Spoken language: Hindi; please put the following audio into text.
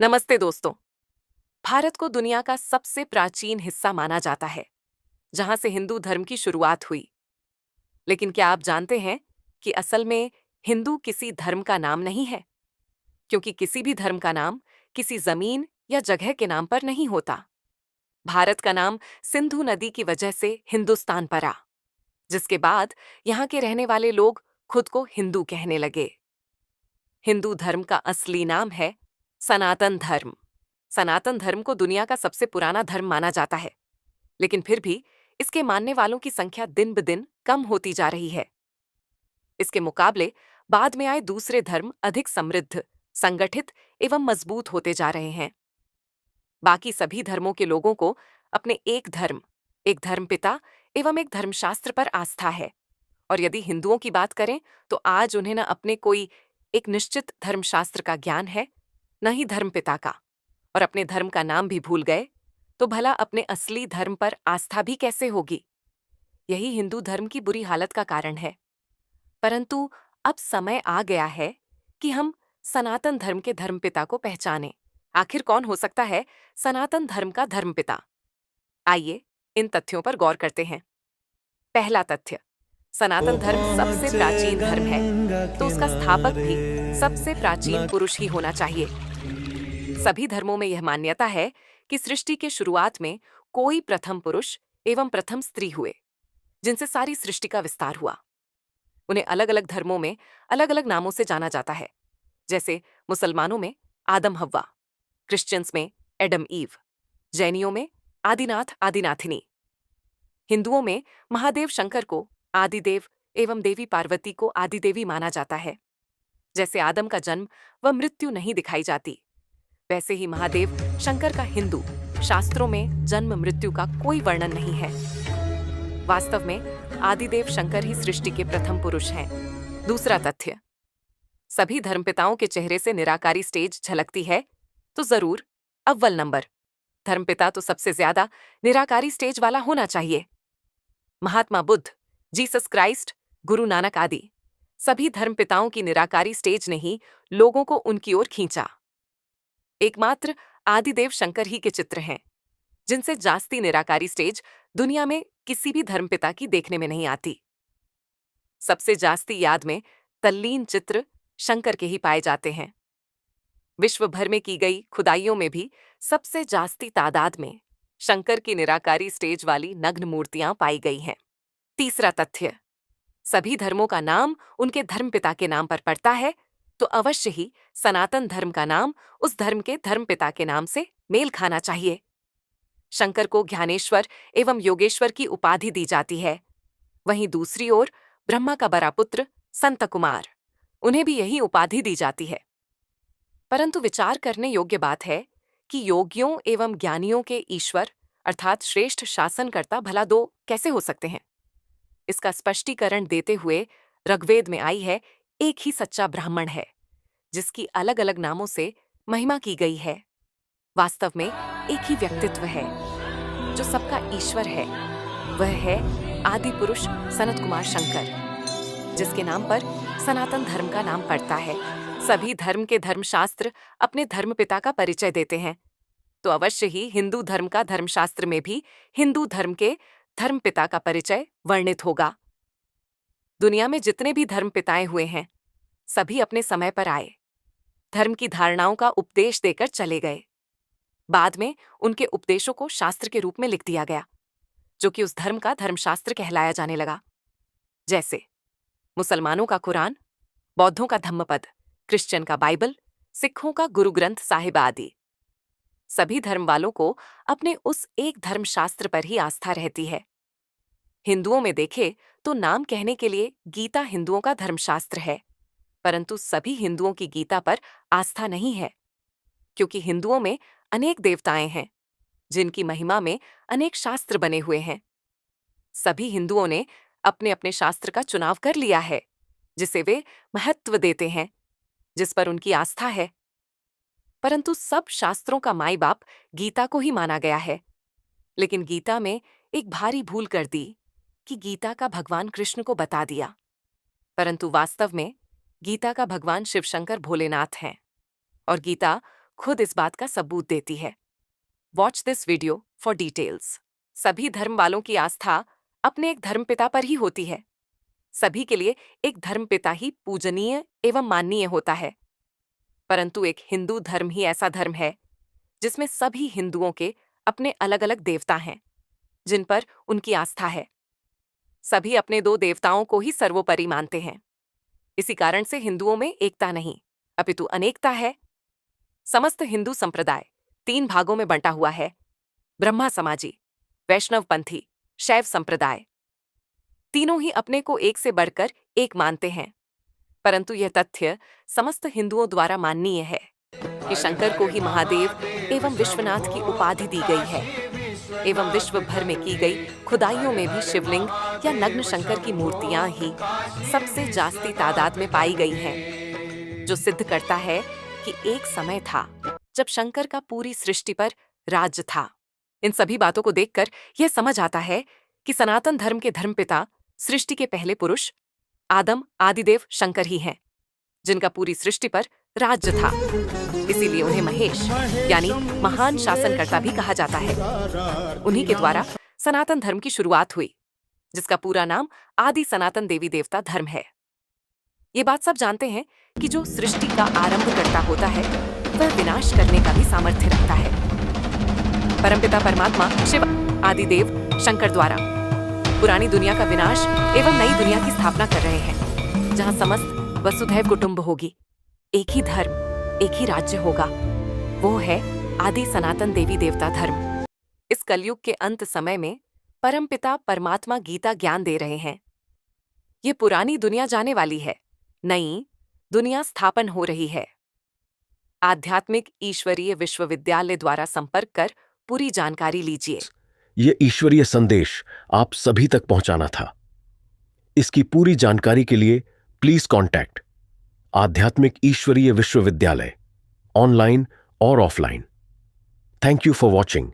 नमस्ते दोस्तों। भारत को दुनिया का सबसे प्राचीन हिस्सा माना जाता है, जहां से हिंदू धर्म की शुरुआत हुई। लेकिन क्या आप जानते हैं कि असल में हिंदू किसी धर्म का नाम नहीं है? क्योंकि किसी भी धर्म का नाम किसी जमीन या जगह के नाम पर नहीं होता। भारत का नाम सिंधु नदी की वजह से हिंदुस्तान पड़ा, जिसके बाद यहाँ के रहने वाले लोग खुद को हिंदू कहने लगे। हिंदू धर्म का असली नाम है सनातन धर्म। सनातन धर्म को दुनिया का सबसे पुराना धर्म माना जाता है, लेकिन फिर भी इसके मानने वालों की संख्या दिन ब दिन कम होती जा रही है। इसके मुकाबले बाद में आए दूसरे धर्म अधिक समृद्ध, संगठित एवं मजबूत होते जा रहे हैं। बाकी सभी धर्मों के लोगों को अपने एक धर्म, एक धर्मपिता एवं एक धर्मशास्त्र पर आस्था है। और यदि हिंदुओं की बात करें तो आज उन्हें न अपने कोई एक निश्चित धर्मशास्त्र का ज्ञान है, न ही धर्मपिता का, और अपने धर्म का नाम भी भूल गए, तो भला अपने असली धर्म पर आस्था भी कैसे होगी? यही हिंदू धर्म की बुरी हालत का कारण है। परंतु अब समय आ गया है कि हम सनातन धर्म के धर्मपिता को पहचानें। आखिर कौन हो सकता है सनातन धर्म का धर्मपिता? आइए इन तथ्यों पर गौर करते हैं। पहला तथ्य, सनातन धर्म सबसे प्राचीन धर्म है, तो उसका स्थापक भी सबसे प्राचीन पुरुष ही होना चाहिए। सभी धर्मों में यह मान्यता है कि सृष्टि के शुरुआत में कोई प्रथम पुरुष एवं प्रथम स्त्री हुए, जिनसे सारी सृष्टि का विस्तार हुआ। उन्हें अलग अलग धर्मों में अलग अलग नामों से जाना जाता है, जैसे मुसलमानों में आदम हव्वा, क्रिश्चियंस में एडम ईव, जैनियों में आदिनाथ आदिनाथिनी, हिंदुओं में महादेव शंकर को आदिदेव एवं देवी पार्वती को आदिदेवी माना जाता है। जैसे आदम का जन्म व मृत्यु नहीं दिखाई जाती, वैसे ही महादेव शंकर का हिंदू शास्त्रों में जन्म मृत्यु का कोई वर्णन नहीं है। वास्तव में आदिदेव शंकर ही सृष्टि के प्रथम पुरुष हैं। दूसरा तथ्य, सभी धर्मपिताओं के चेहरे से निराकारी स्टेज झलकती है, तो जरूर अव्वल नंबर धर्मपिता तो सबसे ज्यादा निराकारी स्टेज वाला होना चाहिए। महात्मा बुद्ध, जीसस क्राइस्ट, गुरु नानक आदि सभी धर्मपिताओं की निराकारी स्टेज ने ही लोगों को उनकी ओर खींचा। एकमात्र आदिदेव शंकर ही के चित्र हैं, जिनसे जास्ती निराकारी स्टेज दुनिया में किसी भी धर्मपिता की देखने में नहीं आती। सबसे जास्ती याद में तल्लीन चित्र शंकर के ही पाए जाते हैं। विश्व भर में की गई खुदाइयों में भी सबसे जास्ती तादाद में शंकर की निराकारी स्टेज वाली नग्न मूर्तियां पाई गई हैं। तीसरा तथ्य, सभी धर्मों का नाम उनके धर्मपिता के नाम पर पड़ता है, तो अवश्य ही सनातन धर्म का नाम उस धर्म के धर्मपिता के नाम से मेल खाना चाहिए। शंकर को ज्ञानेश्वर एवं योगेश्वर की उपाधि दी जाती है। वहीं दूसरी ओर ब्रह्मा का बड़ा पुत्र संत कुमार, उन्हें भी यही उपाधि दी जाती है। परंतु विचार करने योग्य बात है कि योगियों एवं ज्ञानियों के ईश्वर अर्थात श्रेष्ठ शासनकर्ता भला दो कैसे हो सकते हैं? इसका स्पष्टीकरण देते हुए ऋग्वेद में आई है, एक ही सच्चा ब्राह्मण है, जिसकी अलग अलग नामों से महिमा की गई है। वास्तव में एक ही व्यक्तित्व है जो सबका ईश्वर है। वह है आदि पुरुष सनत कुमार शंकर, जिसके नाम पर सनातन धर्म का नाम पड़ता है। सभी धर्म के धर्मशास्त्र अपने धर्मपिता का परिचय देते हैं, तो अवश्य ही हिंदू धर्म का धर्मशास्त्र में भी हिंदू धर्म के धर्मपिता का परिचय वर्णित होगा। दुनिया में जितने भी धर्मपिताएं हुए हैं, सभी अपने समय पर आए, धर्म की धारणाओं का उपदेश देकर चले गए। बाद में उनके उपदेशों को शास्त्र के रूप में लिख दिया गया, जो कि उस धर्म का धर्मशास्त्र कहलाया जाने लगा। जैसे मुसलमानों का कुरान, बौद्धों का धम्मपद, क्रिश्चियन का बाइबल, सिखों का गुरु ग्रंथ साहिब आदि। सभी धर्म वालों को अपने उस एक धर्मशास्त्र पर ही आस्था रहती है। हिंदुओं में देखे तो नाम कहने के लिए गीता हिंदुओं का धर्मशास्त्र है, परंतु सभी हिंदुओं की गीता पर आस्था नहीं है, क्योंकि हिंदुओं में अनेक देवताएं हैं, जिनकी महिमा में अनेक शास्त्र बने हुए हैं। सभी हिंदुओं ने अपने अपने शास्त्र का चुनाव कर लिया है, जिसे वे महत्व देते हैं, जिस पर उनकी आस्था है। परंतु सब शास्त्रों का माई बाप गीता को ही माना गया है। लेकिन गीता में एक भारी भूल कर दी कि गीता का भगवान कृष्ण को बता दिया, परंतु वास्तव में गीता का भगवान शिवशंकर भोलेनाथ हैं, और गीता खुद इस बात का सबूत देती है। Watch this video for details. सभी धर्म वालों की आस्था अपने एक धर्मपिता पर ही होती है। सभी के लिए एक धर्मपिता ही पूजनीय एवं माननीय होता है। परंतु एक हिंदू धर्म ही ऐसा धर्म है जिसमें सभी हिंदुओं के अपने अलग अलग देवता हैं जिन पर उनकी आस्था है। सभी अपने दो देवताओं को ही सर्वोपरि मानते हैं। इसी कारण से हिंदुओं में एकता नहीं अपितु अनेकता है। समस्त हिंदू संप्रदाय 3 भागों में बंटा हुआ है: ब्रह्मा समाजी, वैष्णव पंथी, शैव संप्रदाय। तीनों ही अपने को एक से बढ़कर एक मानते हैं। परंतु यह तथ्य समस्त हिंदुओं द्वारा माननीय है कि शंकर को ही महादेव एवं विश्वनाथ की उपाधि दी गई है एवं विश्व भर में की गई खुदाइयों में भी शिवलिंग या नग्न शंकर की मूर्तियां ही सबसे जास्ती तादाद में पाई गई हैं, जो सिद्ध करता है कि एक समय था जब शंकर का पूरी सृष्टि पर राज्य था। इन सभी बातों को देखकर यह समझ आता है कि सनातन धर्म के धर्मपिता सृष्टि के पहले पुरुष आदम आदिदेव शंकर ही हैं, जिनका पूरी सृष्टि पर राज्य था। इसीलिए उन्हें महेश यानी महान शासनकर्ता भी कहा जाता है। उन्हीं के द्वारा सनातन धर्म की शुरुआत हुई, जिसका पूरा नाम आदि सनातन देवी देवता धर्म है। ये बात सब जानते हैं कि जो सृष्टि का आरंभ करता होता है वह विनाश करने का भी सामर्थ्य रखता है। परमपिता परमात्मा शिव आदिदेव शंकर द्वारा पुरानी दुनिया का विनाश एवं नई दुनिया की स्थापना कर रहे हैं, जहां समस्त वसुधैव कुटुंब होगी, एक ही धर्म, एक ही राज्य होगा। वो है आदि सनातन देवी देवता धर्म। इस कलयुग के अंत समय में परमपिता परमात्मा गीता ज्ञान दे रहे हैं। ये पुरानी दुनिया जाने वाली है, नई दुनिया स्थापन हो रही है। आध्यात्मिक ईश्वरीय विश्वविद्यालय द्वारा संपर्क कर पूरी जानकारी लीजिए। ये ईश्वरीय संदेश आप सभी तक पहुंचाना था। इसकी पूरी जानकारी के लिए प्लीज कॉन्टैक्ट आध्यात्मिक ईश्वरीय विश्वविद्यालय, ऑनलाइन और offline. Thank you for watching.